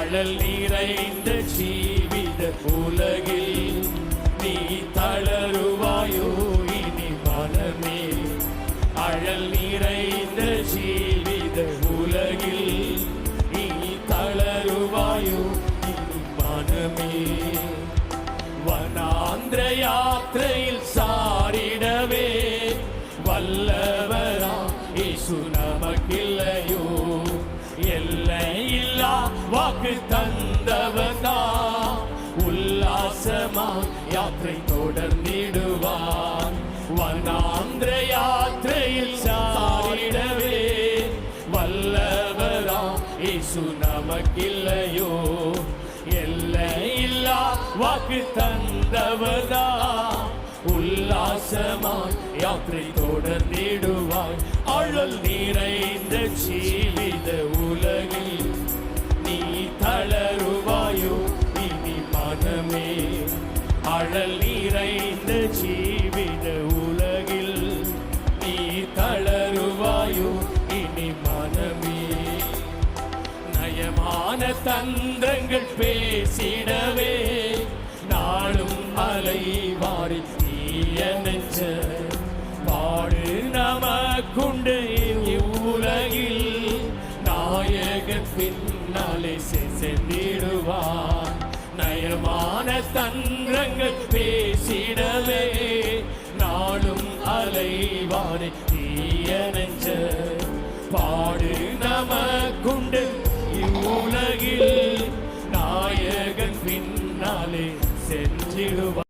அழல் நிறைந்த ஜீவித உலகில் நீ தளருவாயோ இனி மனமே. அழல் நிறைந்த ஜீவித உலகில் நீ தளருவாயோ இனி மனமே. வனாந்திர யாத்திரையில் சாரிடவே வல்லவரா இயேசு நமக்கில்லையோ. எல்லையில்லா வாக்கு தந்தவதா உல்லாசமா யாத்திரை தொடர்ந்திடுவார். வனாந்திர யாத்திரையில் சாரிடவே வல்லவரா இயேசு நமக்கில்லையோ. எல்லையில்லா வாக்கு தந்தவதா உல்லாசமாய் யாத்திரை தொடர்ந்திடுவாய். அழல் நிறைந்த ஜீவித உலகில் நீ தளருவாயோ இனி மனமே. அழல் நிறைந்த ஜீவித உலகில் நீ தளருவாயோ இனி மனமே. நயமான தந்திரங்கள் பேசிடவே நாளும் அலைவாரி தீய நெஞ்ச பாடு நமக்குண்டு இவ்வுலகில். நாயகன் பின்னாலே சென்றிடுவார். நயமான தந்திரங்கள் பேசிடவே நாளும் அலைவாரி தீய நெஞ்ச பாடு நமக்குண்டு இவ்வுலகில். நாயகன் பின்னாலே சென்றிடுவார்.